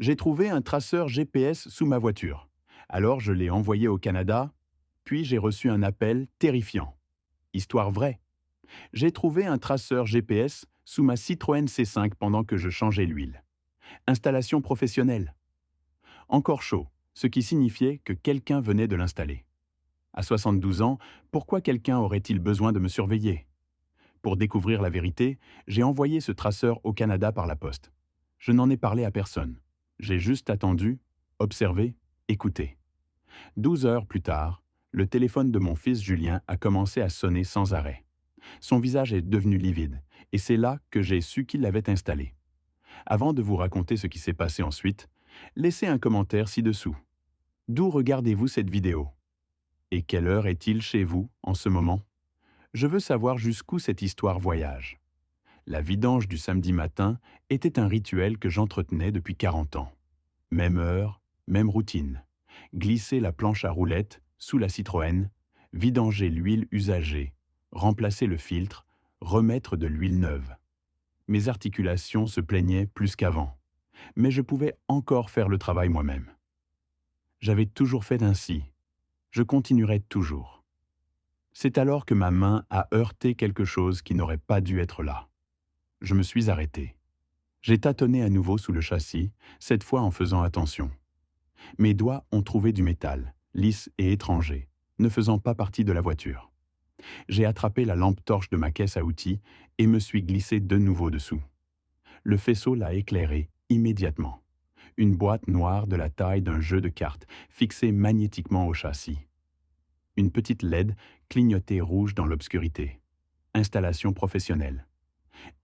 J'ai trouvé un traceur GPS sous ma voiture. Alors je l'ai envoyé au Canada, puis j'ai reçu un appel terrifiant. Histoire vraie. J'ai trouvé un traceur GPS sous ma Citroën C5 pendant que je changeais l'huile. Installation professionnelle. Encore chaud, ce qui signifiait que quelqu'un venait de l'installer. À 72 ans, pourquoi quelqu'un aurait-il besoin de me surveiller? Pour découvrir la vérité, j'ai envoyé ce traceur au Canada par la poste. Je n'en ai parlé à personne. J'ai juste attendu, observé, écouté. 12 heures plus tard, le téléphone de mon fils Julien a commencé à sonner sans arrêt. Son visage est devenu livide, et c'est là que j'ai su qu'il l'avait installé. Avant de vous raconter ce qui s'est passé ensuite, laissez un commentaire ci-dessous. D'où regardez-vous cette vidéo? Et quelle heure est-il chez vous en ce moment? Je veux savoir jusqu'où cette histoire voyage. La vidange du samedi matin était un rituel que j'entretenais depuis 40 ans. Même heure, même routine. Glisser la planche à roulettes sous la Citroën, vidanger l'huile usagée, remplacer le filtre, remettre de l'huile neuve. Mes articulations se plaignaient plus qu'avant, mais je pouvais encore faire le travail moi-même. J'avais toujours fait ainsi. Je continuerai toujours. C'est alors que ma main a heurté quelque chose qui n'aurait pas dû être là. Je me suis arrêté. J'ai tâtonné à nouveau sous le châssis, cette fois en faisant attention. Mes doigts ont trouvé du métal, lisse et étranger, ne faisant pas partie de la voiture. J'ai attrapé la lampe torche de ma caisse à outils et me suis glissé de nouveau dessous. Le faisceau l'a éclairé immédiatement. Une boîte noire de la taille d'un jeu de cartes, fixée magnétiquement au châssis. Une petite LED clignotait rouge dans l'obscurité. Installation professionnelle.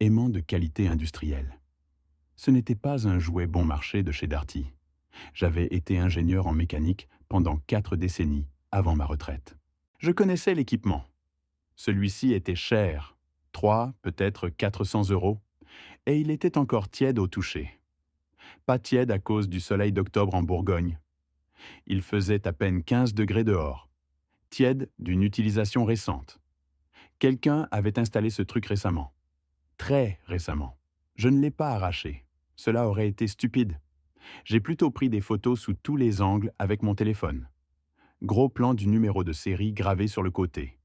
Aimant de qualité industrielle. Ce n'était pas un jouet bon marché de chez Darty. J'avais été ingénieur en mécanique pendant 4 décennies avant ma retraite. Je connaissais l'équipement. Celui-ci était cher, 3, peut-être 400 €, et il était encore tiède au toucher. Pas tiède à cause du soleil d'octobre en Bourgogne. Il faisait à peine 15 degrés dehors. Tiède d'une utilisation récente. Quelqu'un avait installé ce truc récemment. Très récemment. Je ne l'ai pas arraché. Cela aurait été stupide. J'ai plutôt pris des photos sous tous les angles avec mon téléphone. Gros plan du numéro de série gravé sur le côté.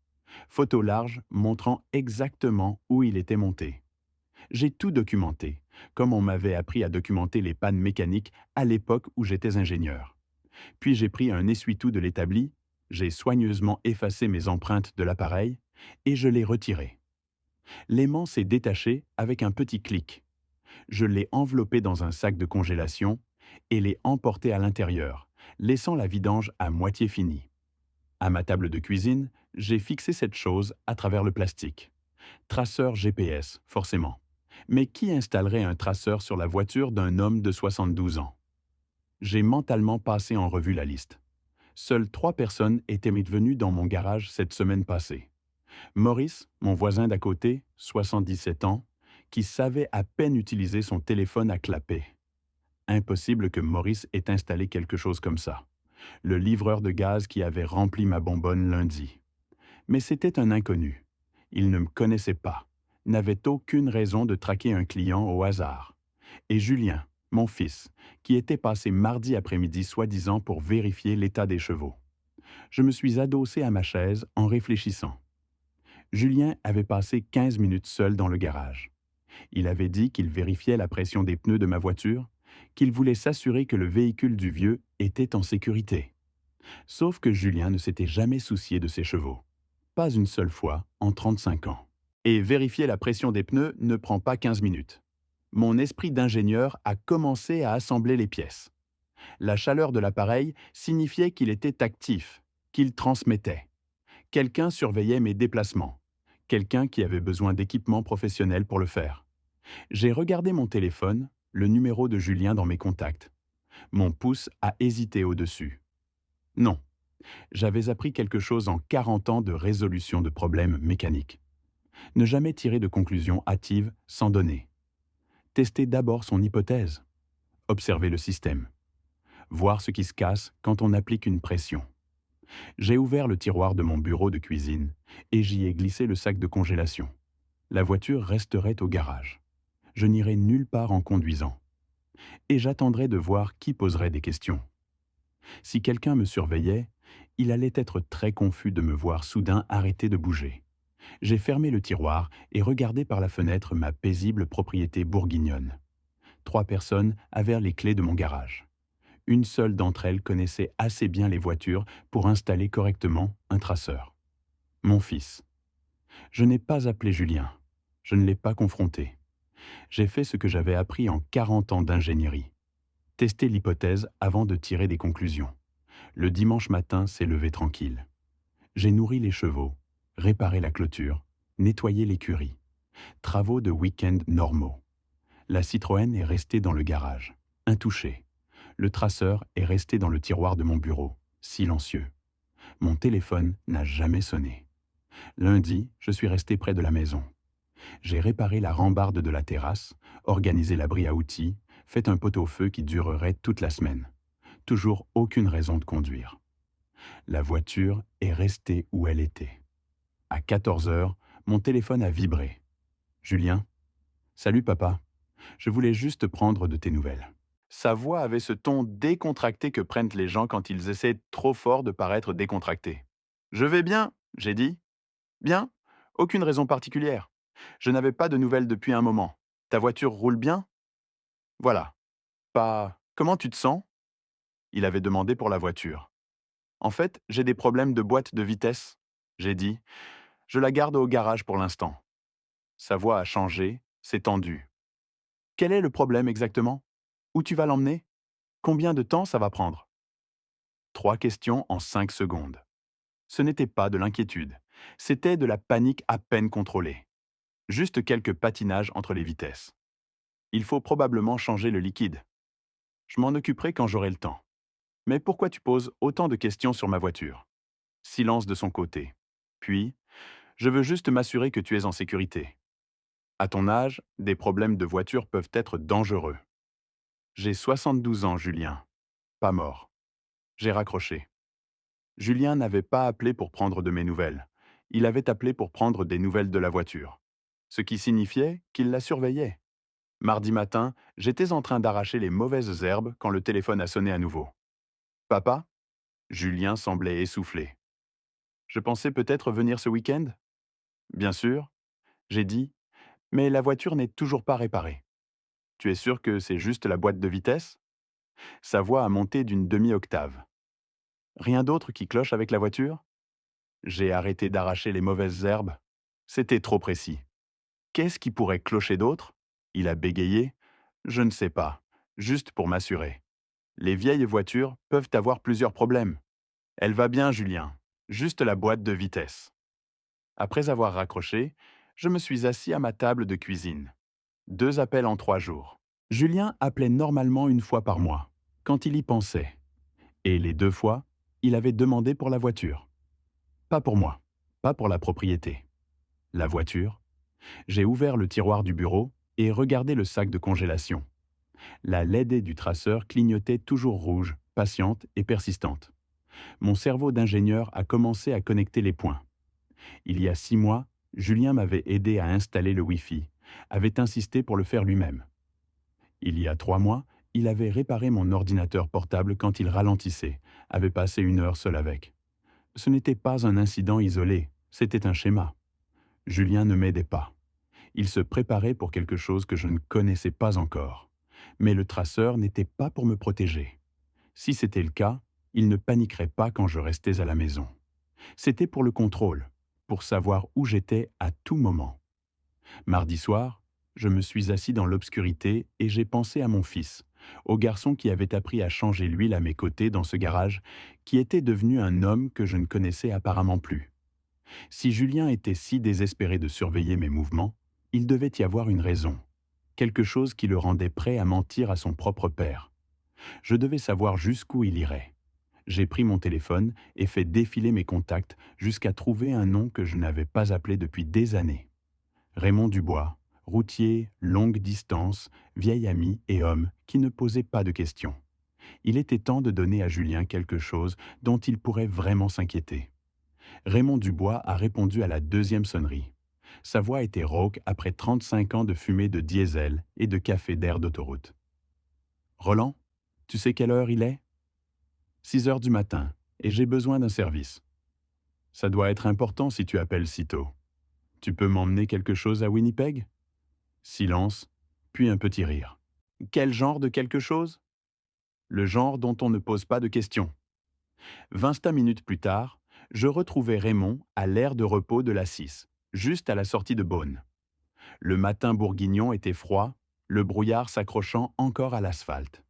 Photo large montrant exactement où il était monté. J'ai tout documenté, comme on m'avait appris à documenter les pannes mécaniques à l'époque où j'étais ingénieur. Puis j'ai pris un essuie-tout de l'établi, j'ai soigneusement effacé mes empreintes de l'appareil et je l'ai retiré. L'aimant s'est détaché avec un petit clic. Je l'ai enveloppé dans un sac de congélation et l'ai emporté à l'intérieur, laissant la vidange à moitié finie. À ma table de cuisine, j'ai fixé cette chose à travers le plastique. Traceur GPS, forcément. Mais qui installerait un traceur sur la voiture d'un homme de 72 ans? J'ai mentalement passé en revue la liste. Seules 3 personnes étaient venues dans mon garage cette semaine passée. Maurice, mon voisin d'à côté, 77 ans, qui savait à peine utiliser son téléphone à clapet. Impossible que Maurice ait installé quelque chose comme ça. Le livreur de gaz qui avait rempli ma bonbonne lundi. Mais c'était un inconnu. Il ne me connaissait pas, n'avait aucune raison de traquer un client au hasard. Et Julien, mon fils, qui était passé mardi après-midi soi-disant pour vérifier l'état des chevaux. Je me suis adossé à ma chaise en réfléchissant. Julien avait passé 15 minutes seul dans le garage. Il avait dit qu'il vérifiait la pression des pneus de ma voiture, qu'il voulait s'assurer que le véhicule du vieux était en sécurité. Sauf que Julien ne s'était jamais soucié de ses chevaux. Pas une seule fois en 35 ans. Et vérifier la pression des pneus ne prend pas 15 minutes. Mon esprit d'ingénieur a commencé à assembler les pièces. La chaleur de l'appareil signifiait qu'il était actif, qu'il transmettait. Quelqu'un surveillait mes déplacements. Quelqu'un qui avait besoin d'équipement professionnel pour le faire. J'ai regardé mon téléphone, le numéro de Julien dans mes contacts. Mon pouce a hésité au-dessus. Non, j'avais appris quelque chose en 40 ans de résolution de problèmes mécaniques. Ne jamais tirer de conclusions hâtives sans données. Tester d'abord son hypothèse. Observer le système. Voir ce qui se casse quand on applique une pression. J'ai ouvert le tiroir de mon bureau de cuisine et j'y ai glissé le sac de congélation. La voiture resterait au garage. Je n'irai nulle part en conduisant. et j'attendrais de voir qui poserait des questions. Si quelqu'un me surveillait, il allait être très confus de me voir soudain arrêter de bouger. J'ai fermé le tiroir et regardé par la fenêtre ma paisible propriété bourguignonne. 3 personnes avaient les clés de mon garage. Une seule d'entre elles connaissait assez bien les voitures pour installer correctement un traceur. Mon fils. Je n'ai pas appelé Julien. Je ne l'ai pas confronté. J'ai fait ce que j'avais appris en 40 ans d'ingénierie. Tester l'hypothèse avant de tirer des conclusions. Le dimanche matin s'est levé tranquille. J'ai nourri les chevaux, réparé la clôture, nettoyé l'écurie. Travaux de week-end normaux. La Citroën est restée dans le garage, intouchée. Le traceur est resté dans le tiroir de mon bureau, silencieux. Mon téléphone n'a jamais sonné. Lundi, je suis resté près de la maison. J'ai réparé la rambarde de la terrasse, organisé l'abri à outils, fait un pot-au-feu qui durerait toute la semaine. Toujours aucune raison de conduire. La voiture est restée où elle était. À 14 heures, mon téléphone a vibré. Julien, salut papa, je voulais juste prendre de tes nouvelles. Sa voix avait ce ton décontracté que prennent les gens quand ils essaient trop fort de paraître décontractés. Je vais bien, j'ai dit. Bien, aucune raison particulière. Je n'avais pas de nouvelles depuis un moment. Ta voiture roule bien? Voilà. Pas. Comment tu te sens? Il avait demandé pour la voiture. En fait, j'ai des problèmes de boîte de vitesse. J'ai dit. Je la garde au garage pour l'instant. Sa voix a changé, s'est tendue. Quel est le problème exactement? Où tu vas l'emmener? Combien de temps ça va prendre? 3 questions en 5 secondes. Ce n'était pas de l'inquiétude, c'était de la panique à peine contrôlée. Juste quelques patinages entre les vitesses. Il faut probablement changer le liquide. Je m'en occuperai quand j'aurai le temps. Mais pourquoi tu poses autant de questions sur ma voiture? Silence de son côté. Puis, je veux juste m'assurer que tu es en sécurité. À ton âge, des problèmes de voiture peuvent être dangereux. J'ai 72 ans, Julien. Pas mort. J'ai raccroché. Julien n'avait pas appelé pour prendre de mes nouvelles. Il avait appelé pour prendre des nouvelles de la voiture. Ce qui signifiait qu'il la surveillait. Mardi matin, j'étais en train d'arracher les mauvaises herbes quand le téléphone a sonné à nouveau. Papa? Julien semblait essoufflé. Je pensais peut-être venir ce week-end? Bien sûr, j'ai dit, mais la voiture n'est toujours pas réparée. Tu es sûr que c'est juste la boîte de vitesse? Sa voix a monté d'une demi-octave. Rien d'autre qui cloche avec la voiture? J'ai arrêté d'arracher les mauvaises herbes. C'était trop précis. Qu'est-ce qui pourrait clocher d'autre? Il a bégayé. Je ne sais pas, juste pour m'assurer. Les vieilles voitures peuvent avoir plusieurs problèmes. Elle va bien, Julien. Juste la boîte de vitesse. Après avoir raccroché, je me suis assis à ma table de cuisine. 2 appels en 3 jours. Julien appelait normalement une fois par mois, quand il y pensait. Et les 2 fois, il avait demandé pour la voiture. Pas pour moi, pas pour la propriété. La voiture. J'ai ouvert le tiroir du bureau et regardé le sac de congélation. La LED du traceur clignotait toujours rouge, patiente et persistante. Mon cerveau d'ingénieur a commencé à connecter les points. Il y a 6 mois, Julien m'avait aidé à installer le Wi-Fi, avait insisté pour le faire lui-même. Il y a 3 mois, il avait réparé mon ordinateur portable quand il ralentissait, avait passé 1 heure seul avec. Ce n'était pas un incident isolé, c'était un schéma. Julien ne m'aidait pas. Il se préparait pour quelque chose que je ne connaissais pas encore. Mais le traceur n'était pas pour me protéger. Si c'était le cas, il ne paniquerait pas quand je restais à la maison. C'était pour le contrôle, pour savoir où j'étais à tout moment. Mardi soir, je me suis assis dans l'obscurité et j'ai pensé à mon fils, au garçon qui avait appris à changer l'huile à mes côtés dans ce garage, qui était devenu un homme que je ne connaissais apparemment plus. Si Julien était si désespéré de surveiller mes mouvements, il devait y avoir une raison, quelque chose qui le rendait prêt à mentir à son propre père. Je devais savoir jusqu'où il irait. J'ai pris mon téléphone et fait défiler mes contacts jusqu'à trouver un nom que je n'avais pas appelé depuis des années. Raymond Dubois, routier, longue distance, vieil ami et homme qui ne posait pas de questions. Il était temps de donner à Julien quelque chose dont il pourrait vraiment s'inquiéter. Raymond Dubois a répondu à la 2e sonnerie. Sa voix était rauque après 35 ans de fumée de diesel et de café d'air d'autoroute. Roland, tu sais quelle heure il est? 6 heures du matin, et j'ai besoin d'un service. Ça doit être important si tu appelles si tôt. Tu peux m'emmener quelque chose à Winnipeg? Silence, puis un petit rire. Quel genre de quelque chose? Le genre dont on ne pose pas de questions. 25 minutes plus tard, je retrouvais Raymond à l'aire de repos de la 6, juste à la sortie de Beaune. Le matin bourguignon était froid, le brouillard s'accrochant encore à l'asphalte.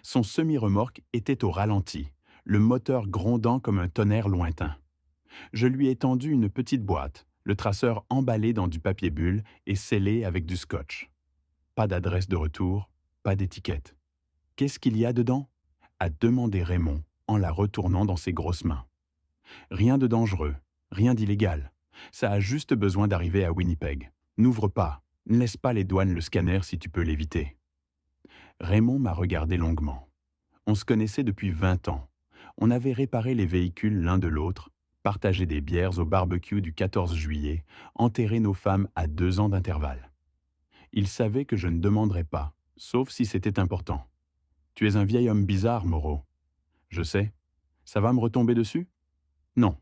Son semi-remorque était au ralenti, le moteur grondant comme un tonnerre lointain. Je lui ai tendu une petite boîte, le traceur emballé dans du papier bulle et scellé avec du scotch. Pas d'adresse de retour, pas d'étiquette. Qu'est-ce qu'il y a dedans? A demandé Raymond en la retournant dans ses grosses mains. Rien de dangereux, rien d'illégal. Ça a juste besoin d'arriver à Winnipeg. N'ouvre pas, ne laisse pas les douanes le scanner si tu peux l'éviter. Raymond m'a regardé longuement. On se connaissait depuis 20 ans. On avait réparé les véhicules l'un de l'autre, partagé des bières au barbecue du 14 juillet, enterré nos femmes à 2 ans d'intervalle. Il savait que je ne demanderais pas, sauf si c'était important. Tu es un vieil homme bizarre, Moreau. Je sais. Ça va me retomber dessus? Non.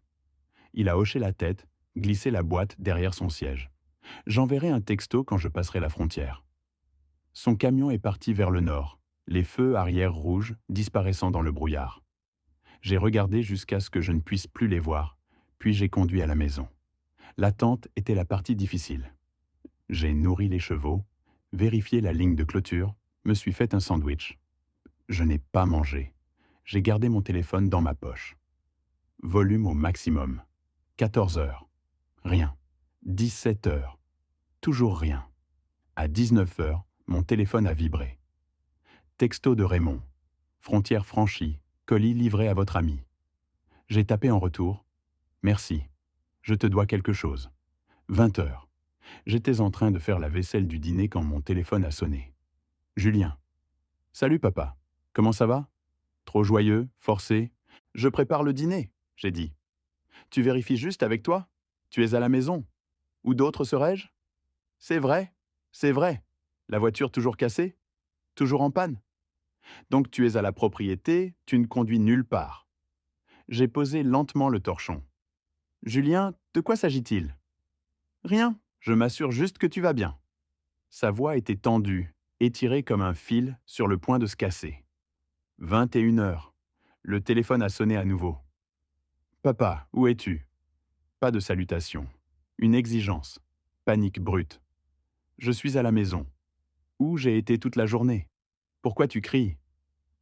Il a hoché la tête, glissé la boîte derrière son siège. J'enverrai un texto quand je passerai la frontière. Son camion est parti vers le nord, les feux arrière rouges disparaissant dans le brouillard. J'ai regardé jusqu'à ce que je ne puisse plus les voir, puis j'ai conduit à la maison. L'attente était la partie difficile. J'ai nourri les chevaux, vérifié la ligne de clôture, me suis fait un sandwich. Je n'ai pas mangé. J'ai gardé mon téléphone dans ma poche. Volume au maximum. 14 heures. Rien. 17 heures. Toujours rien. À 19 heures, mon téléphone a vibré. Texto de Raymond. Frontière franchie. Colis livré à votre ami. J'ai tapé en retour. Merci. Je te dois quelque chose. 20 heures. J'étais en train de faire la vaisselle du dîner quand mon téléphone a sonné. Julien. Salut papa. Comment ça va? Trop joyeux, forcé. Je prépare le dîner, j'ai dit. Tu vérifies juste avec toi? Tu es à la maison? Où d'autre serais-je? C'est vrai, c'est vrai. La voiture toujours cassée? Toujours en panne? Donc tu es à la propriété, tu ne conduis nulle part. J'ai posé lentement le torchon. Julien, de quoi s'agit-il? Rien, je m'assure juste que tu vas bien. Sa voix était tendue, étirée comme un fil sur le point de se casser. 21 heures. Le téléphone a sonné à nouveau. Papa, où es-tu? Pas de salutation. Une exigence. Panique brute. Je suis à la maison. Où j'ai été toute la journée? Pourquoi tu cries?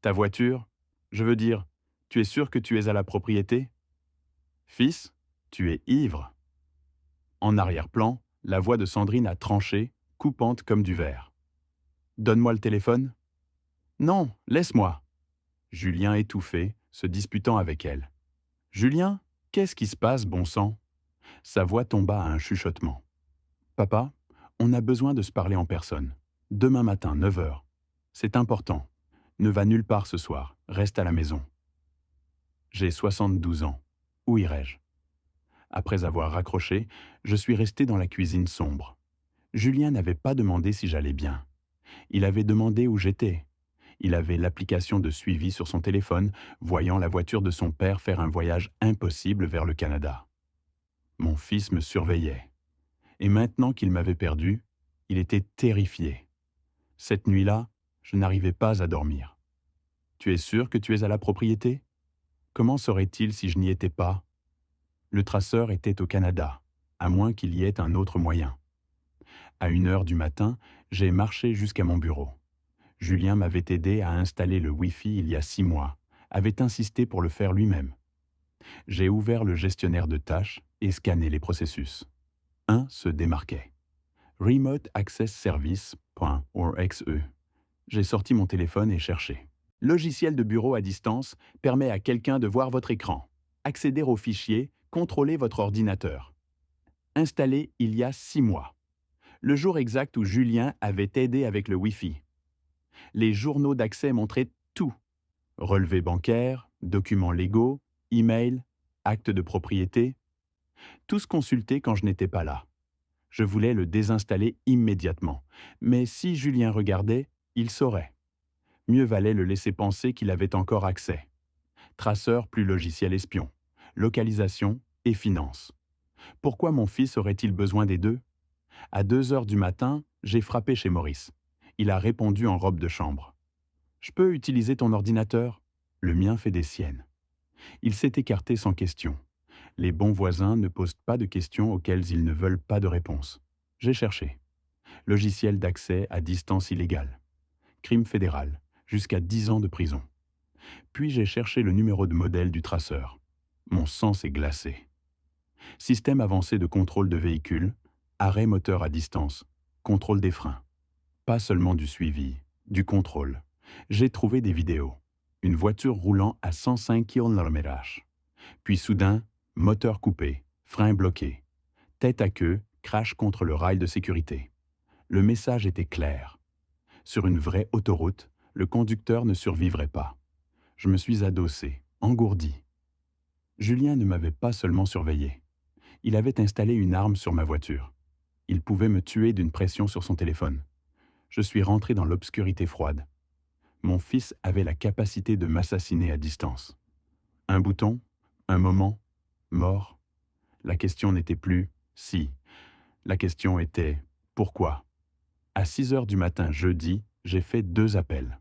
Ta voiture? Je veux dire, tu es sûr que tu es à la propriété? Fils, tu es ivre. En arrière-plan, la voix de Sandrine a tranché, coupante comme du verre. Donne-moi le téléphone? Non, laisse-moi. Julien étouffé, se disputant avec elle. Julien, qu'est-ce qui se passe, bon sang? Sa voix tomba à un chuchotement. Papa, on a besoin de se parler en personne. Demain matin, 9 heures. C'est important. Ne va nulle part ce soir, reste à la maison. J'ai 72 ans. Où irai-je? Après avoir raccroché, je suis resté dans la cuisine sombre. Julien n'avait pas demandé si j'allais bien. Il avait demandé où j'étais. Il avait l'application de suivi sur son téléphone, voyant la voiture de son père faire un voyage impossible vers le Canada. Mon fils me surveillait. Et maintenant qu'il m'avait perdu, il était terrifié. Cette nuit-là, je n'arrivais pas à dormir. Tu es sûr que tu es à la propriété? Comment saurait-il si je n'y étais pas? Le traceur était au Canada, à moins qu'il y ait un autre moyen. À 1 heure du matin, j'ai marché jusqu'à mon bureau. Julien m'avait aidé à installer le Wi-Fi il y a 6 mois, avait insisté pour le faire lui-même. J'ai ouvert le gestionnaire de tâches et scanné les processus. Un se démarquait. Remote Access Service.orxe. J'ai sorti mon téléphone et cherché. Logiciel de bureau à distance permet à quelqu'un de voir votre écran, accéder aux fichiers, contrôler votre ordinateur. Installé il y a 6 mois. Le jour exact où Julien avait aidé avec le Wi-Fi. Les journaux d'accès montraient tout. Relevés bancaires, documents légaux, emails, actes de propriété. Tous consultés quand je n'étais pas là. Je voulais le désinstaller immédiatement. Mais si Julien regardait, il saurait. Mieux valait le laisser penser qu'il avait encore accès. Traceur plus logiciel espion. Localisation et finance. Pourquoi mon fils aurait-il besoin des deux? À 2 heures du matin, j'ai frappé chez Maurice. Il a répondu en robe de chambre. « Je peux utiliser ton ordinateur ?» Le mien fait des siennes. Il s'est écarté sans question. Les bons voisins ne posent pas de questions auxquelles ils ne veulent pas de réponse. J'ai cherché. Logiciel d'accès à distance illégale. Crime fédéral. Jusqu'à 10 ans de prison. Puis j'ai cherché le numéro de modèle du traceur. Mon sang s'est glacé. Système avancé de contrôle de véhicule, arrêt moteur à distance, contrôle des freins. Pas seulement du suivi, du contrôle. J'ai trouvé des vidéos. Une voiture roulant à 105 km/h. Puis soudain, moteur coupé, frein bloqué. Tête à queue, crash contre le rail de sécurité. Le message était clair. Sur une vraie autoroute, le conducteur ne survivrait pas. Je me suis adossé, engourdi. Julien ne m'avait pas seulement surveillé. Il avait installé une arme sur ma voiture. Il pouvait me tuer d'une pression sur son téléphone. Je suis rentré dans l'obscurité froide. Mon fils avait la capacité de m'assassiner à distance. Un bouton, un moment, mort. La question n'était plus « si ». La question était « pourquoi ». À 6 heures du matin jeudi, j'ai fait 2 appels.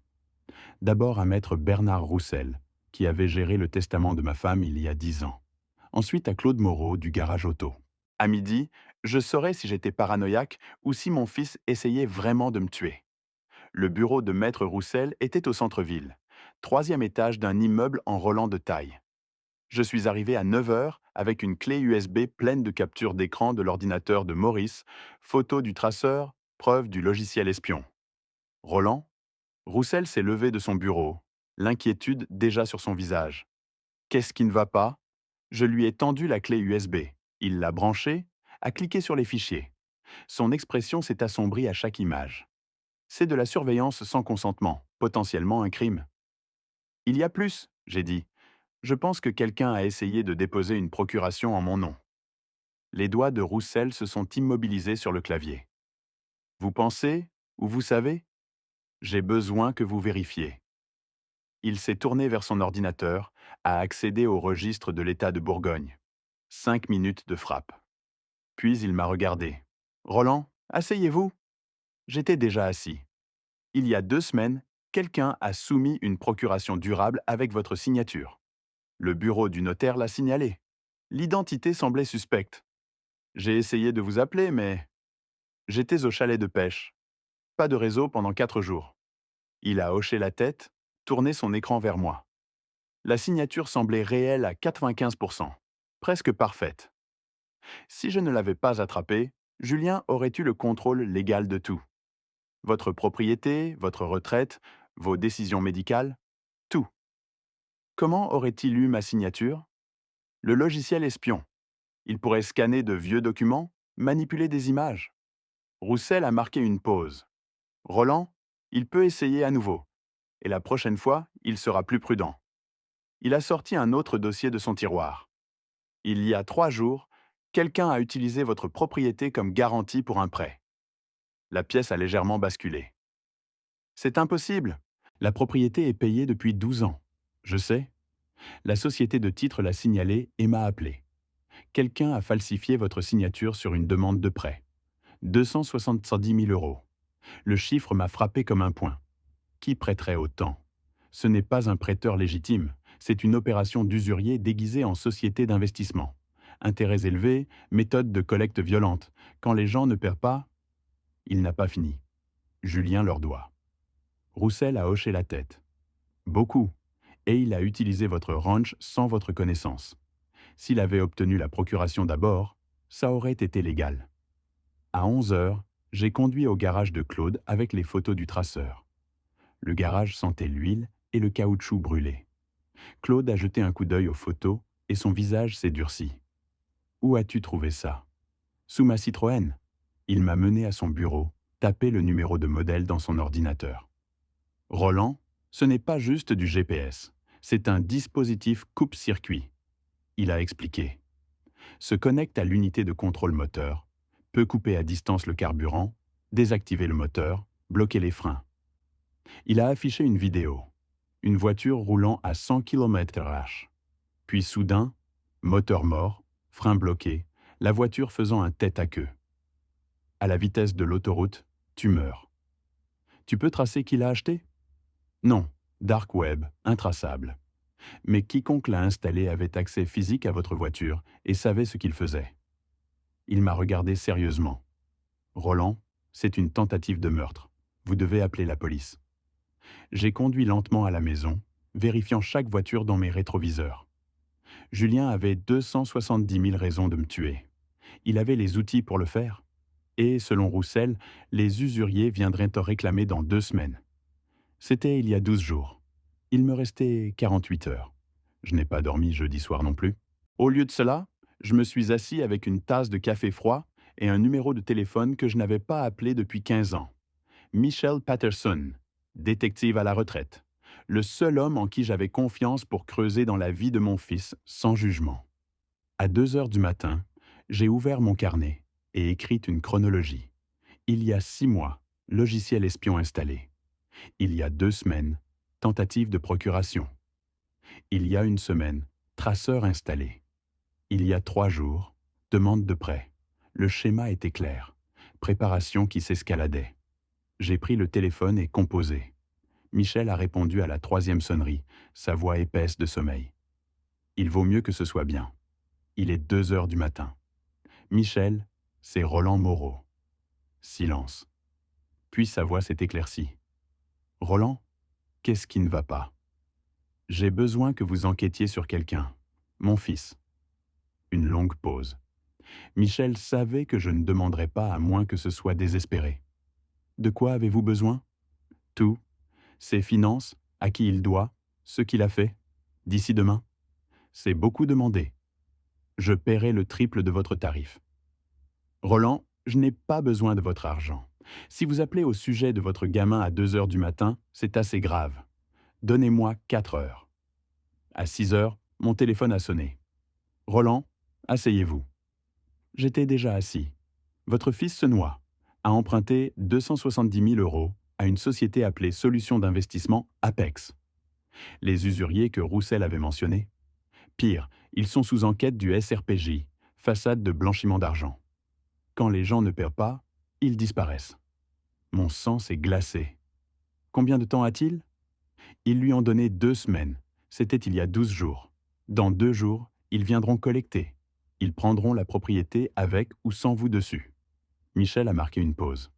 D'abord à maître Bernard Roussel, qui avait géré le testament de ma femme il y a 10 ans. Ensuite à Claude Moreau du garage auto. À midi, je saurais si j'étais paranoïaque ou si mon fils essayait vraiment de me tuer. Le bureau de maître Roussel était au centre-ville, 3e étage d'un immeuble en Roland de taille. Je suis arrivé à 9 heures avec une clé USB pleine de captures d'écran de l'ordinateur de Maurice, photo du traceur, preuve du logiciel espion. Roland? Roussel s'est levé de son bureau, l'inquiétude déjà sur son visage. Qu'est-ce qui ne va pas? Je lui ai tendu la clé USB. Il l'a branchée, a cliqué sur les fichiers. Son expression s'est assombrie à chaque image. C'est de la surveillance sans consentement, potentiellement un crime. Il y a plus, j'ai dit. Je pense que quelqu'un a essayé de déposer une procuration en mon nom. Les doigts de Roussel se sont immobilisés sur le clavier. Vous pensez, ou vous savez? J'ai besoin que vous vérifiez. Il s'est tourné vers son ordinateur, a accédé au registre de l'État de Bourgogne. 5 minutes de frappe. Puis il m'a regardé. « Roland, asseyez-vous » J'étais déjà assis. Il y a 2 semaines, quelqu'un a soumis une procuration durable avec votre signature. Le bureau du notaire l'a signalé. L'identité semblait suspecte. J'ai essayé de vous appeler, mais... J'étais au chalet de pêche. Pas de réseau pendant 4 jours. Il a hoché la tête, tourné son écran vers moi. La signature semblait réelle à 95%, presque parfaite. Si je ne l'avais pas attrapé, Julien aurait eu le contrôle légal de tout. Votre propriété, votre retraite, vos décisions médicales, tout. Comment aurait-il eu ma signature? Le logiciel espion. Il pourrait scanner de vieux documents, manipuler des images. Roussel a marqué une pause. Roland, il peut essayer à nouveau. Et la prochaine fois, il sera plus prudent. Il a sorti un autre dossier de son tiroir. Il y a 3 jours, quelqu'un a utilisé votre propriété comme garantie pour un prêt. La pièce a légèrement basculé. C'est impossible. La propriété est payée depuis 12 ans. Je sais. La société de titres l'a signalé et m'a appelé. Quelqu'un a falsifié votre signature sur une demande de prêt. 270 000 euros. Le chiffre m'a frappé comme un poing. Qui prêterait autant? Ce n'est pas un prêteur légitime, c'est une opération d'usurier déguisée en société d'investissement. Intérêts élevés, méthode de collecte violente. Quand les gens ne paient pas, il n'a pas fini. Julien leur doit. Roussel a hoché la tête. Beaucoup. Et il a utilisé votre ranch sans votre connaissance. S'il avait obtenu la procuration d'abord, ça aurait été légal. À 11 heures, j'ai conduit au garage de Claude avec les photos du traceur. Le garage sentait l'huile et le caoutchouc brûlé. Claude a jeté un coup d'œil aux photos et son visage s'est durci. « Où as-tu trouvé ça ?»« Sous ma Citroën. » Il m'a mené à son bureau, tapé le numéro de modèle dans son ordinateur. « Roland, ce n'est pas juste du GPS, c'est un dispositif coupe-circuit. » Il a expliqué. Se connecte à l'unité de contrôle moteur, peut couper à distance le carburant, désactiver le moteur, bloquer les freins. Il a affiché une vidéo. Une voiture roulant à 100 km/h. Puis soudain, moteur mort, frein bloqué, la voiture faisant un tête-à-queue. À la vitesse de l'autoroute, tu meurs. Tu peux tracer qui l'a acheté? Non, dark web, intraçable. Mais quiconque l'a installé avait accès physique à votre voiture et savait ce qu'il faisait. Il m'a regardé sérieusement. Roland, c'est une tentative de meurtre. Vous devez appeler la police. J'ai conduit lentement à la maison, vérifiant chaque voiture dans mes rétroviseurs. Julien avait 270 000 raisons de me tuer. Il avait les outils pour le faire. Et, selon Roussel, les usuriers viendraient te réclamer dans 2 semaines. C'était il y a 12 jours. Il me restait 48 heures. Je n'ai pas dormi jeudi soir non plus. Au lieu de cela, je me suis assis avec une tasse de café froid et un numéro de téléphone que je n'avais pas appelé depuis 15 ans. Michel Patterson, détective à la retraite. Le seul homme en qui j'avais confiance pour creuser dans la vie de mon fils sans jugement. À 2 heures du matin, j'ai ouvert mon carnet et écrit une chronologie. Il y a 6 mois, logiciel espion installé. Il y a 2 semaines, tentative de procuration. Il y a 1 semaine, traceur installé. Il y a 3 jours, demande de prêt. Le schéma était clair. Préparation qui s'escaladait. J'ai pris le téléphone et composé. Michel a répondu à la 3e sonnerie, sa voix épaisse de sommeil. Il vaut mieux que ce soit bien. Il est 2 heures du matin. Michel, c'est Roland Moreau. Silence. Puis sa voix s'est éclaircie. Roland, qu'est-ce qui ne va pas? J'ai besoin que vous enquêtiez sur quelqu'un. Mon fils. Une longue pause. Michel savait que je ne demanderais pas à moins que ce soit désespéré. De quoi avez-vous besoin? Tout. Ses finances, à qui il doit, ce qu'il a fait, d'ici demain. C'est beaucoup demandé. Je paierai le triple de votre tarif. Roland, je n'ai pas besoin de votre argent. Si vous appelez au sujet de votre gamin à 2 heures du matin, c'est assez grave. Donnez-moi 4 heures. À 6 heures, mon téléphone a sonné. Roland, asseyez-vous. J'étais déjà assis. Votre fils se noie, a emprunté 270 000 euros à une société appelée Solutions d'investissement Apex. Les usuriers que Roussel avait mentionnés. Pire, ils sont sous enquête du SRPJ, façade de blanchiment d'argent. Quand les gens ne paient pas, ils disparaissent. Mon sang s'est glacé. Combien de temps a-t-il? Ils lui ont donné 2 semaines. C'était il y a 12 jours. Dans 2 jours, ils viendront collecter. Ils prendront la propriété avec ou sans vous dessus. Michel a marqué une pause.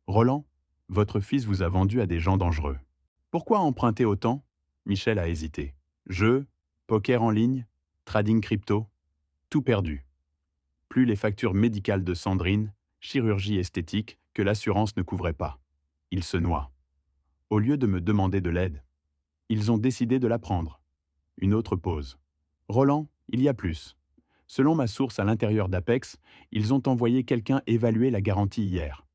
Roland, votre fils vous a vendu à des gens dangereux. Pourquoi emprunter autant? Michel a hésité. Jeux, poker en ligne, trading crypto, tout perdu. Plus les factures médicales de Sandrine, chirurgie esthétique, que l'assurance ne couvrait pas. Il se noie. Au lieu de me demander de l'aide, ils ont décidé de la prendre. Une autre pause. Roland, il y a plus. Selon ma source à l'intérieur d'Apex, ils ont envoyé quelqu'un évaluer la garantie hier.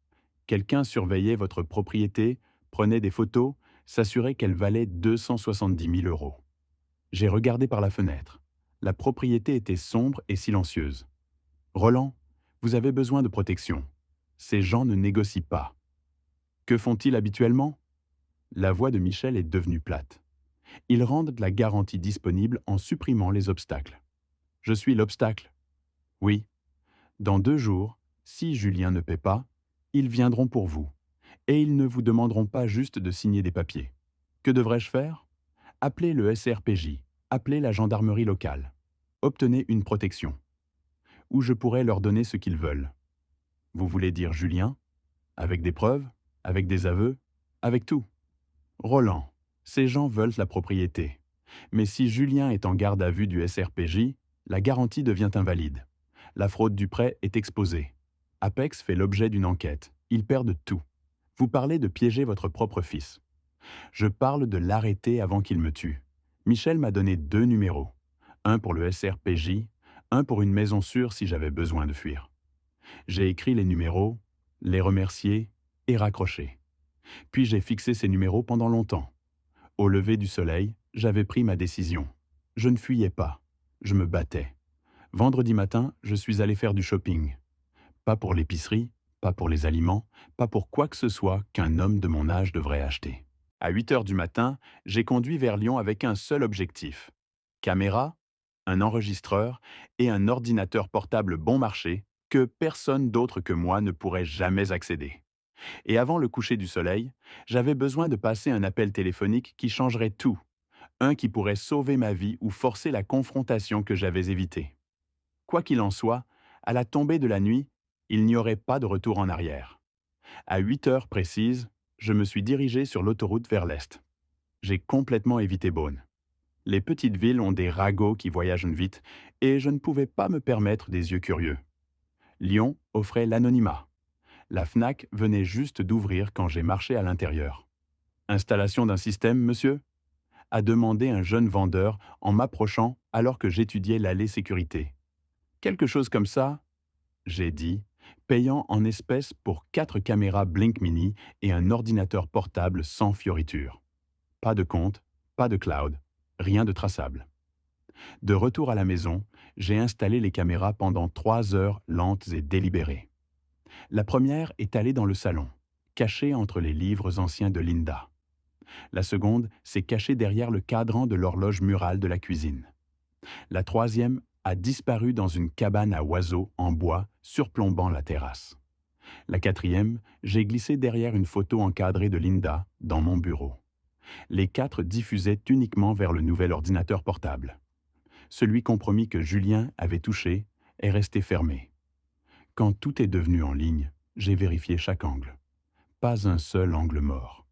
Quelqu'un surveillait votre propriété, prenait des photos, s'assurait qu'elle valait 270 000 euros. J'ai regardé par la fenêtre. La propriété était sombre et silencieuse. Roland, vous avez besoin de protection. Ces gens ne négocient pas. Que font-ils habituellement? La voix de Michel est devenue plate. Ils rendent la garantie disponible en supprimant les obstacles. Je suis l'obstacle. Oui. Dans 2 jours, si Julien ne paie pas, ils viendront pour vous. Et ils ne vous demanderont pas juste de signer des papiers. Que devrais-je faire? Appelez le SRPJ, appelez la gendarmerie locale. Obtenez une protection. Ou je pourrais leur donner ce qu'ils veulent. Vous voulez dire Julien? Avec des preuves? Avec des aveux? Avec tout. Roland, ces gens veulent la propriété. Mais si Julien est en garde à vue du SRPJ, la garantie devient invalide. La fraude du prêt est exposée. Apex fait l'objet d'une enquête. Ils perdent tout. Vous parlez de piéger votre propre fils. Je parle de l'arrêter avant qu'il me tue. Michel m'a donné 2 numéros. Un pour le SRPJ, un pour une maison sûre si j'avais besoin de fuir. J'ai écrit les numéros, les remercié et raccroché. Puis j'ai fixé ces numéros pendant longtemps. Au lever du soleil, j'avais pris ma décision. Je ne fuyais pas. Je me battais. Vendredi matin, je suis allé faire du shopping. Pas pour l'épicerie, pas pour les aliments, pas pour quoi que ce soit qu'un homme de mon âge devrait acheter. À 8 heures du matin, j'ai conduit vers Lyon avec un seul objectif. Caméra, un enregistreur et un ordinateur portable bon marché que personne d'autre que moi ne pourrait jamais accéder. Et avant le coucher du soleil, j'avais besoin de passer un appel téléphonique qui changerait tout, un qui pourrait sauver ma vie ou forcer la confrontation que j'avais évitée. Quoi qu'il en soit, à la tombée de la nuit, il n'y aurait pas de retour en arrière. À 8 heures précises, je me suis dirigé sur l'autoroute vers l'est. J'ai complètement évité Beaune. Les petites villes ont des ragots qui voyagent vite et je ne pouvais pas me permettre des yeux curieux. Lyon offrait l'anonymat. La FNAC venait juste d'ouvrir quand j'ai marché à l'intérieur. Installation d'un système, monsieur a demandé un jeune vendeur en m'approchant alors que j'étudiais l'allée sécurité. Quelque chose comme ça, j'ai dit, payant en espèces pour 4 caméras Blink Mini et un ordinateur portable sans fioriture. Pas de compte, pas de cloud, rien de traçable. De retour à la maison, j'ai installé les caméras pendant 3 heures lentes et délibérées. La première est allée dans le salon, cachée entre les livres anciens de Linda. La seconde s'est cachée derrière le cadran de l'horloge murale de la cuisine. La troisième a disparu dans une cabane à oiseaux en bois surplombant la terrasse. La quatrième, j'ai glissé derrière une photo encadrée de Linda dans mon bureau. Les 4 diffusaient uniquement vers le nouvel ordinateur portable. Celui compromis que Julien avait touché est resté fermé. Quand tout est devenu en ligne, j'ai vérifié chaque angle. Pas un seul angle mort.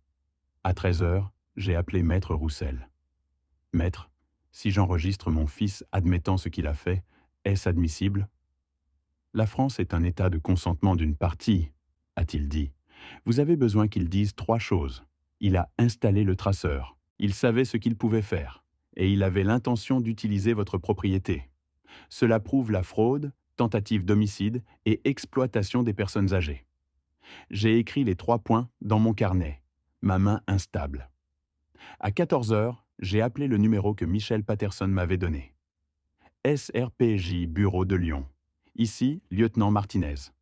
À 13 heures, j'ai appelé Maître Roussel. Maître, si j'enregistre mon fils admettant ce qu'il a fait, est-ce admissible? La France est un état de consentement d'une partie, a-t-il dit. Vous avez besoin qu'il dise 3 choses. Il a installé le traceur, il savait ce qu'il pouvait faire, et il avait l'intention d'utiliser votre propriété. Cela prouve la fraude, tentative d'homicide et exploitation des personnes âgées. J'ai écrit les 3 points dans mon carnet, ma main instable. À 14 heures, j'ai appelé le numéro que Michel Patterson m'avait donné. SRPJ Bureau de Lyon. Ici, lieutenant Martinez.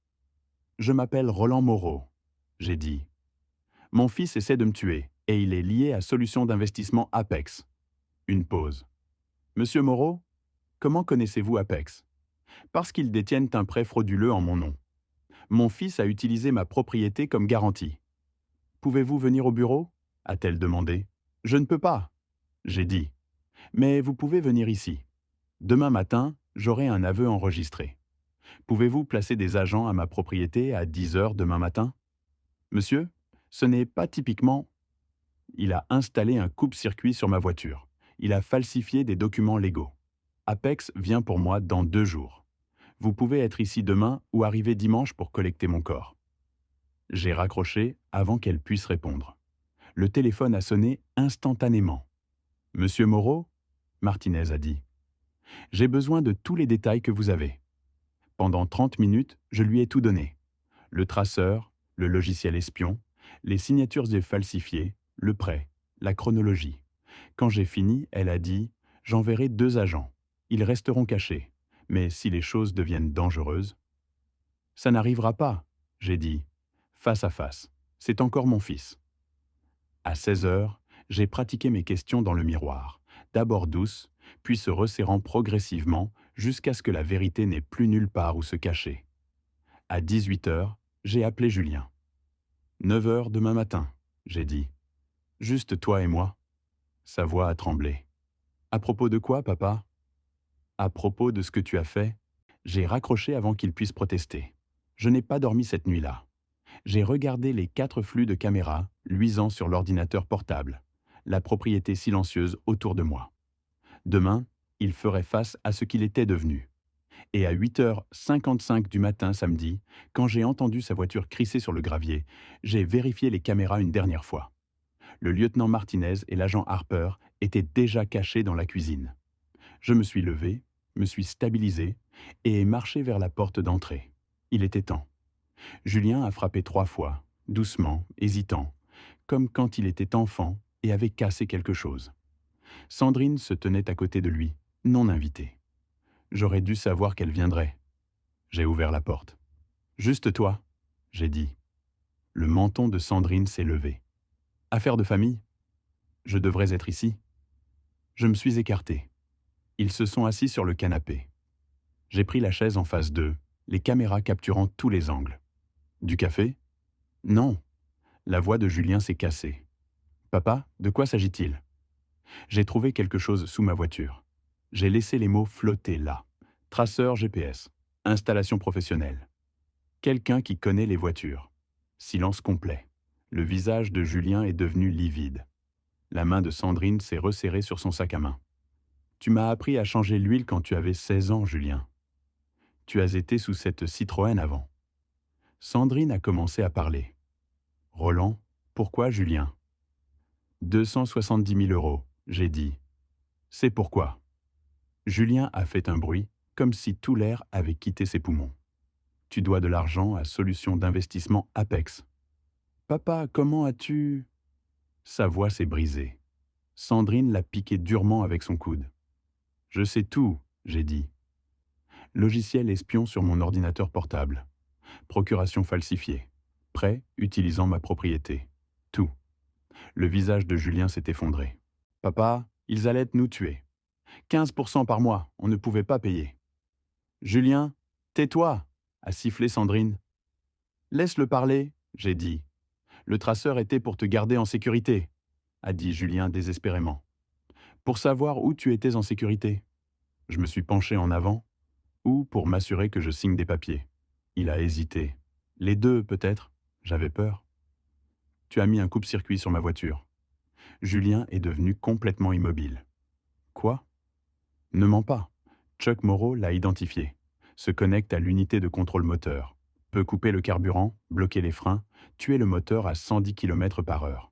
Je m'appelle Roland Moreau, j'ai dit. Mon fils essaie de me tuer et il est lié à Solutions d'investissement Apex. Une pause. Monsieur Moreau, comment connaissez-vous Apex? Parce qu'ils détiennent un prêt frauduleux en mon nom. Mon fils a utilisé ma propriété comme garantie. Pouvez-vous venir au bureau? A-t-elle demandé. Je ne peux pas, j'ai dit. Mais vous pouvez venir ici. Demain matin, j'aurai un aveu enregistré. Pouvez-vous placer des agents à ma propriété à 10 heures demain matin? Monsieur, ce n'est pas typiquement... Il a installé un coupe-circuit sur ma voiture. Il a falsifié des documents légaux. Apex vient pour moi dans 2 jours. Vous pouvez être ici demain ou arriver dimanche pour collecter mon corps. J'ai raccroché avant qu'elle puisse répondre. Le téléphone a sonné instantanément. Monsieur Moreau, Martinez a dit. J'ai besoin de tous les détails que vous avez. Pendant 30 minutes, je lui ai tout donné. Le traceur, le logiciel espion, les signatures falsifiées, le prêt, la chronologie. Quand j'ai fini, elle a dit « J'enverrai 2 agents. Ils resteront cachés. Mais si les choses deviennent dangereuses... » Ça n'arrivera pas, j'ai dit. Face à face. C'est encore mon fils. À 16 heures, j'ai pratiqué mes questions dans le miroir, d'abord douce, puis se resserrant progressivement jusqu'à ce que la vérité n'ait plus nulle part où se cacher. À 18 heures, j'ai appelé Julien. 9 heures demain matin, j'ai dit. Juste toi et moi. Sa voix a tremblé. À propos de quoi, papa? À propos de ce que tu as fait. J'ai raccroché avant qu'il puisse protester. Je n'ai pas dormi cette nuit-là. J'ai regardé les 4 flux de caméras luisant sur l'ordinateur portable, la propriété silencieuse autour de moi. Demain, il ferait face à ce qu'il était devenu. Et à 8h55 du matin samedi, quand j'ai entendu sa voiture crisser sur le gravier, j'ai vérifié les caméras une dernière fois. Le lieutenant Martinez et l'agent Harper étaient déjà cachés dans la cuisine. Je me suis levé, me suis stabilisé et ai marché vers la porte d'entrée. Il était temps. Julien a frappé 3 fois, doucement, hésitant, comme quand il était enfant et avait cassé quelque chose. Sandrine se tenait à côté de lui, non invitée. J'aurais dû savoir qu'elle viendrait. J'ai ouvert la porte. « Juste toi », j'ai dit. Le menton de Sandrine s'est levé. « Affaire de famille ?» Je devrais être ici. Je me suis écarté. Ils se sont assis sur le canapé. J'ai pris la chaise en face d'eux, les caméras capturant tous les angles. Du café? Non. La voix de Julien s'est cassée. Papa, de quoi s'agit-il? J'ai trouvé quelque chose sous ma voiture. J'ai laissé les mots flotter là. Traceur GPS. Installation professionnelle. Quelqu'un qui connaît les voitures. Silence complet. Le visage de Julien est devenu livide. La main de Sandrine s'est resserrée sur son sac à main. Tu m'as appris à changer l'huile quand tu avais 16 ans, Julien. Tu as été sous cette Citroën avant. Sandrine a commencé à parler. Roland, pourquoi Julien? 270 000 euros, j'ai dit. C'est pourquoi. Julien a fait un bruit, comme si tout l'air avait quitté ses poumons. Tu dois de l'argent à Solutions d'investissement Apex. Papa, comment as-tu... Sa voix s'est brisée. Sandrine l'a piqué durement avec son coude. Je sais tout, j'ai dit. Logiciel espion sur mon ordinateur portable. Procuration falsifiée. Prêt utilisant ma propriété. Tout. Le visage de Julien s'est effondré. Papa, ils allaient nous tuer. 15% par mois, on ne pouvait pas payer. Julien, tais-toi, a sifflé Sandrine. Laisse-le parler, j'ai dit. Le traceur était pour te garder en sécurité, a dit Julien désespérément. Pour savoir où tu étais en sécurité. Je me suis penché en avant, ou pour m'assurer que je signe des papiers. Il a hésité. Les deux, peut-être. J'avais peur. Tu as mis un coupe-circuit sur ma voiture. Julien est devenu complètement immobile. Quoi? Ne mens pas. Chuck Moreau l'a identifié. Se connecte à l'unité de contrôle moteur. Peut couper le carburant, bloquer les freins, tuer le moteur à 110 km/h.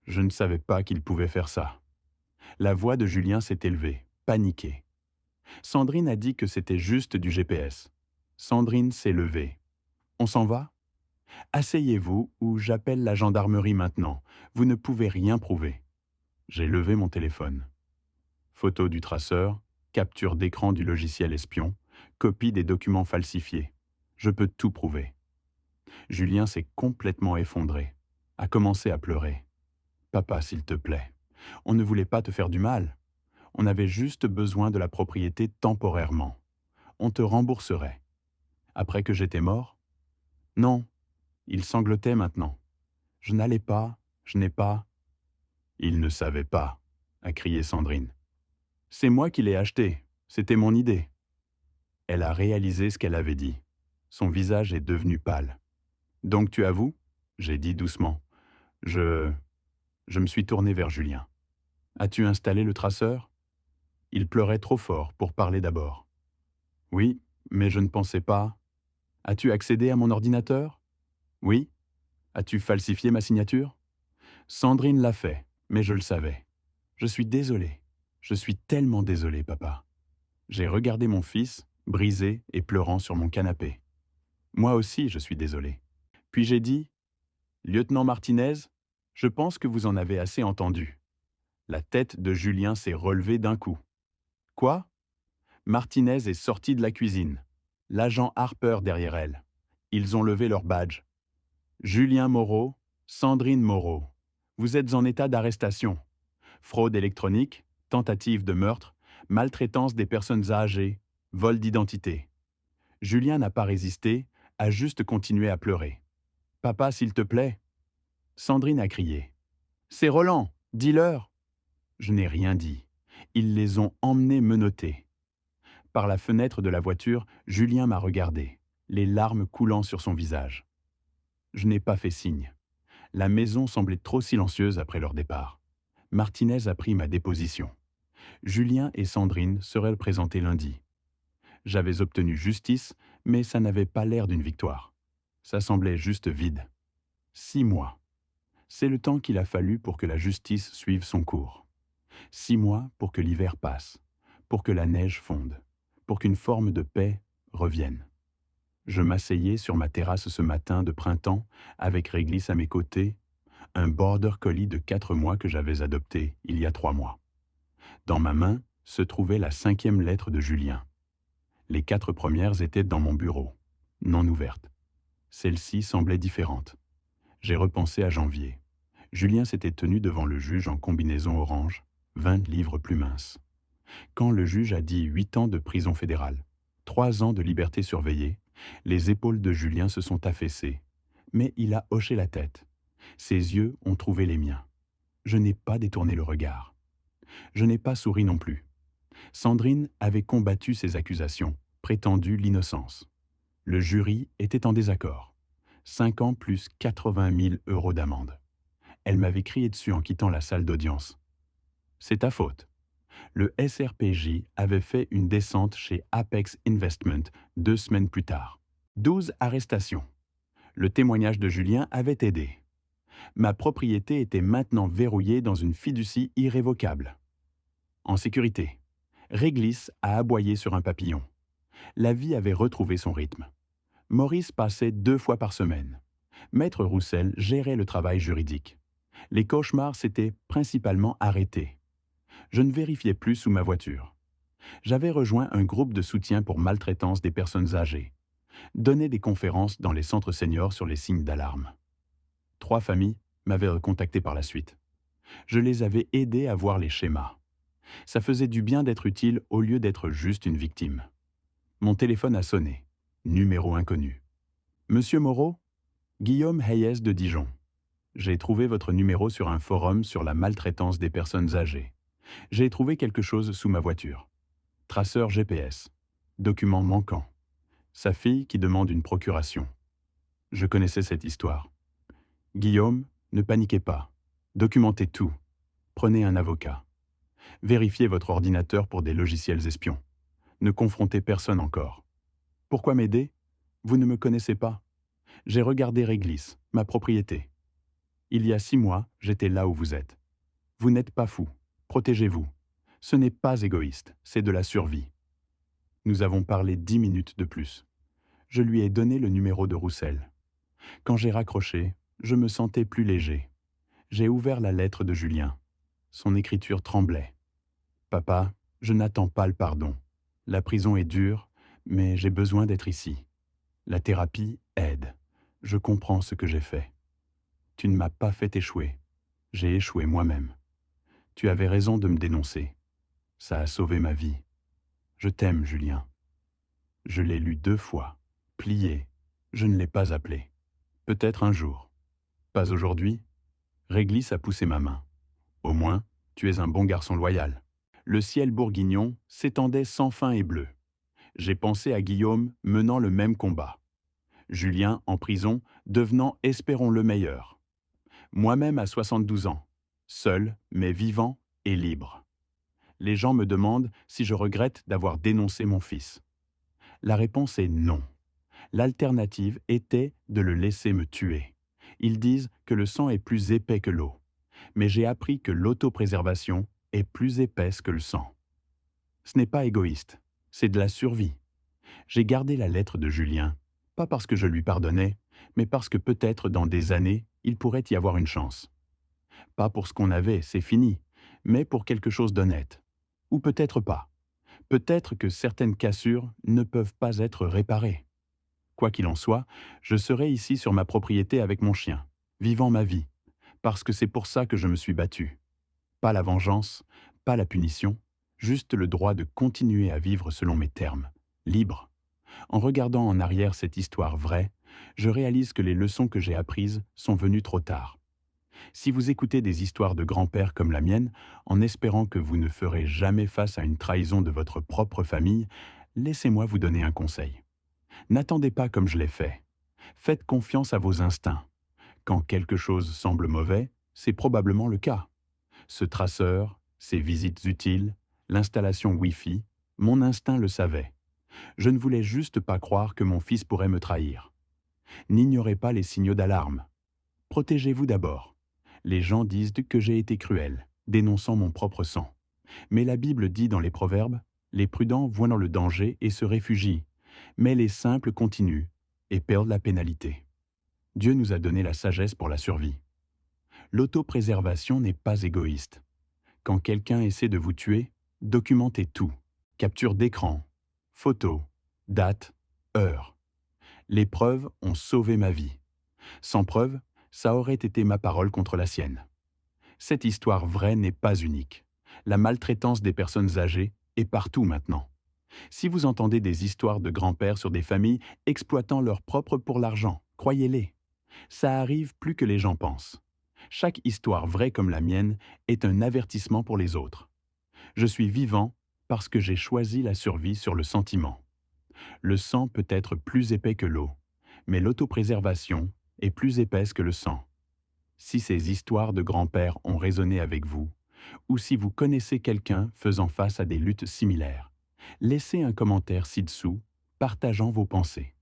Je ne savais pas qu'il pouvait faire ça. La voix de Julien s'est élevée, paniquée. Sandrine a dit que c'était juste du GPS. Sandrine s'est levée. On s'en va? Asseyez-vous ou j'appelle la gendarmerie maintenant. Vous ne pouvez rien prouver. J'ai levé mon téléphone. Photo du traceur, capture d'écran du logiciel espion, copie des documents falsifiés. Je peux tout prouver. Julien s'est complètement effondré, a commencé à pleurer. Papa, s'il te plaît, on ne voulait pas te faire du mal. On avait juste besoin de la propriété temporairement. On te rembourserait. Après que j'étais mort? Non, il sanglotait maintenant. Je n'allais pas, je n'ai pas... Il ne savait pas, a crié Sandrine. C'est moi qui l'ai acheté, c'était mon idée. Elle a réalisé ce qu'elle avait dit. Son visage est devenu pâle. Donc tu avoues? J'ai dit doucement. Je me suis tourné vers Julien. As-tu installé le traceur? Il pleurait trop fort pour parler d'abord. Oui, mais je ne pensais pas... As-tu accédé à mon ordinateur? Oui. As-tu falsifié ma signature? Sandrine l'a fait, mais je le savais. Je suis désolé. Je suis tellement désolé, papa. J'ai regardé mon fils, brisé et pleurant sur mon canapé. Moi aussi, je suis désolé. Puis j'ai dit, Lieutenant Martinez, je pense que vous en avez assez entendu. La tête de Julien s'est relevée d'un coup. Quoi? Martinez est sortie de la cuisine. L'agent Harper derrière elle. Ils ont levé leur badge. Julien Moreau, Sandrine Moreau. Vous êtes en état d'arrestation. Fraude électronique, tentative de meurtre, maltraitance des personnes âgées, vol d'identité. Julien n'a pas résisté, a juste continué à pleurer. Papa, s'il te plaît. Sandrine a crié. C'est Roland, dis-leur. Je n'ai rien dit. Ils les ont emmenés menottés. Par la fenêtre de la voiture, Julien m'a regardé, les larmes coulant sur son visage. Je n'ai pas fait signe. La maison semblait trop silencieuse après leur départ. Martinez a pris ma déposition. Julien et Sandrine seraient présentés lundi. J'avais obtenu justice, mais ça n'avait pas l'air d'une victoire. Ça semblait juste vide. 6 mois. C'est le temps qu'il a fallu pour que la justice suive son cours. 6 mois pour que l'hiver passe, pour que la neige fonde, pour qu'une forme de paix revienne. Je m'asseyais sur ma terrasse ce matin de printemps, avec Réglisse à mes côtés, un border collie de 4 mois que j'avais adopté il y a 3 mois. Dans ma main se trouvait la 5e lettre de Julien. Les 4 premières étaient dans mon bureau, non ouvertes. Celle-ci semblait différente. J'ai repensé à janvier. Julien s'était tenu devant le juge en combinaison orange, 20 livres plus mince. Quand le juge a dit 8 ans de prison fédérale, 3 ans de liberté surveillée, les épaules de Julien se sont affaissées. Mais il a hoché la tête. Ses yeux ont trouvé les miens. Je n'ai pas détourné le regard. Je n'ai pas souri non plus. Sandrine avait combattu ces accusations, prétendu l'innocence. Le jury était en désaccord. 5 ans plus 80 000 euros d'amende. Elle m'avait crié dessus en quittant la salle d'audience. C'est ta faute. Le SRPJ avait fait une descente chez Apex Investment 2 semaines plus tard. 12 arrestations. Le témoignage de Julien avait aidé. Ma propriété était maintenant verrouillée dans une fiducie irrévocable. En sécurité. Réglisse a aboyé sur un papillon. La vie avait retrouvé son rythme. Maurice passait 2 fois par semaine. Maître Roussel gérait le travail juridique. Les cauchemars s'étaient principalement arrêtés. Je ne vérifiais plus sous ma voiture. J'avais rejoint un groupe de soutien pour maltraitance des personnes âgées. Donnais des conférences dans les centres seniors sur les signes d'alarme. 3 familles m'avaient contacté par la suite. Je les avais aidées à voir les schémas. Ça faisait du bien d'être utile au lieu d'être juste une victime. Mon téléphone a sonné. Numéro inconnu. Monsieur Moreau? Guillaume Hayes de Dijon. J'ai trouvé votre numéro sur un forum sur la maltraitance des personnes âgées. J'ai trouvé quelque chose sous ma voiture. Traceur GPS. Document manquant. Sa fille qui demande une procuration. Je connaissais cette histoire. Guillaume, ne paniquez pas. Documentez tout. Prenez un avocat. Vérifiez votre ordinateur pour des logiciels espions. Ne confrontez personne encore. Pourquoi m'aider? Vous ne me connaissez pas. J'ai regardé Réglisse, ma propriété. Il y a 6 mois, j'étais là où vous êtes. Vous n'êtes pas fou. Protégez-vous. Ce n'est pas égoïste, c'est de la survie. Nous avons parlé 10 minutes de plus. Je lui ai donné le numéro de Roussel. Quand j'ai raccroché, je me sentais plus léger. J'ai ouvert la lettre de Julien. Son écriture tremblait. Papa, je n'attends pas le pardon. La prison est dure, mais j'ai besoin d'être ici. La thérapie aide. Je comprends ce que j'ai fait. Tu ne m'as pas fait échouer. J'ai échoué moi-même. Tu avais raison de me dénoncer. Ça a sauvé ma vie. Je t'aime, Julien. Je l'ai lu 2 fois. Plié. Je ne l'ai pas appelé. Peut-être un jour. Pas aujourd'hui. Réglisse a poussé ma main. Au moins, tu es un bon garçon loyal. Le ciel bourguignon s'étendait sans fin et bleu. J'ai pensé à Guillaume menant le même combat. Julien, en prison, devenant espérons le meilleur. Moi-même à 72 ans, seul, mais vivant et libre. Les gens me demandent si je regrette d'avoir dénoncé mon fils. La réponse est non. L'alternative était de le laisser me tuer. Ils disent que le sang est plus épais que l'eau. Mais j'ai appris que l'autopréservation est plus épaisse que le sang. Ce n'est pas égoïste, c'est de la survie. J'ai gardé la lettre de Julien, pas parce que je lui pardonnais, mais parce que peut-être dans des années, il pourrait y avoir une chance. Pas pour ce qu'on avait, c'est fini, mais pour quelque chose d'honnête. Ou peut-être pas. Peut-être que certaines cassures ne peuvent pas être réparées. Quoi qu'il en soit, je serai ici sur ma propriété avec mon chien, vivant ma vie, parce que c'est pour ça que je me suis battu. Pas la vengeance, pas la punition, juste le droit de continuer à vivre selon mes termes, libre. En regardant en arrière cette histoire vraie, je réalise que les leçons que j'ai apprises sont venues trop tard. Si vous écoutez des histoires de grands-pères comme la mienne, en espérant que vous ne ferez jamais face à une trahison de votre propre famille, laissez-moi vous donner un conseil. N'attendez pas comme je l'ai fait. Faites confiance à vos instincts. Quand quelque chose semble mauvais, c'est probablement le cas. Ce traceur, ces visites utiles, l'installation Wi-Fi, mon instinct le savait. Je ne voulais juste pas croire que mon fils pourrait me trahir. N'ignorez pas les signaux d'alarme. Protégez-vous d'abord. Les gens disent que j'ai été cruel, dénonçant mon propre sang. Mais la Bible dit dans les Proverbes, les prudents voient dans le danger et se réfugient, mais les simples continuent et perdent la pénalité. Dieu nous a donné la sagesse pour la survie. L'autopréservation n'est pas égoïste. Quand quelqu'un essaie de vous tuer, documentez tout. Capture d'écran, photos, date, heure. Les preuves ont sauvé ma vie. Sans preuve, ça aurait été ma parole contre la sienne. Cette histoire vraie n'est pas unique. La maltraitance des personnes âgées est partout maintenant. Si vous entendez des histoires de grands-pères sur des familles exploitant leurs propres pour l'argent, croyez-les. Ça arrive plus que les gens pensent. Chaque histoire vraie comme la mienne est un avertissement pour les autres. Je suis vivant parce que j'ai choisi la survie sur le sentiment. Le sang peut être plus épais que l'eau, mais l'autopréservation est plus épaisse que le sang. Si ces histoires de grands-pères ont résonné avec vous, ou si vous connaissez quelqu'un faisant face à des luttes similaires, laissez un commentaire ci-dessous, partageant vos pensées.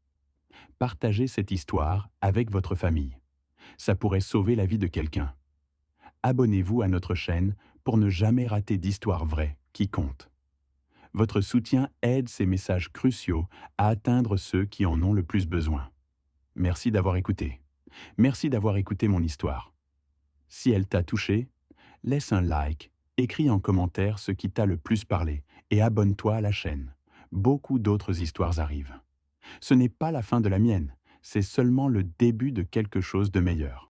Partagez cette histoire avec votre famille. Ça pourrait sauver la vie de quelqu'un. Abonnez-vous à notre chaîne pour ne jamais rater d'histoires vraies qui comptent. Votre soutien aide ces messages cruciaux à atteindre ceux qui en ont le plus besoin. Merci d'avoir écouté. Merci d'avoir écouté mon histoire. Si elle t'a touché, laisse un like, écris en commentaire ce qui t'a le plus parlé et abonne-toi à la chaîne. Beaucoup d'autres histoires arrivent. Ce n'est pas la fin de la mienne, c'est seulement le début de quelque chose de meilleur.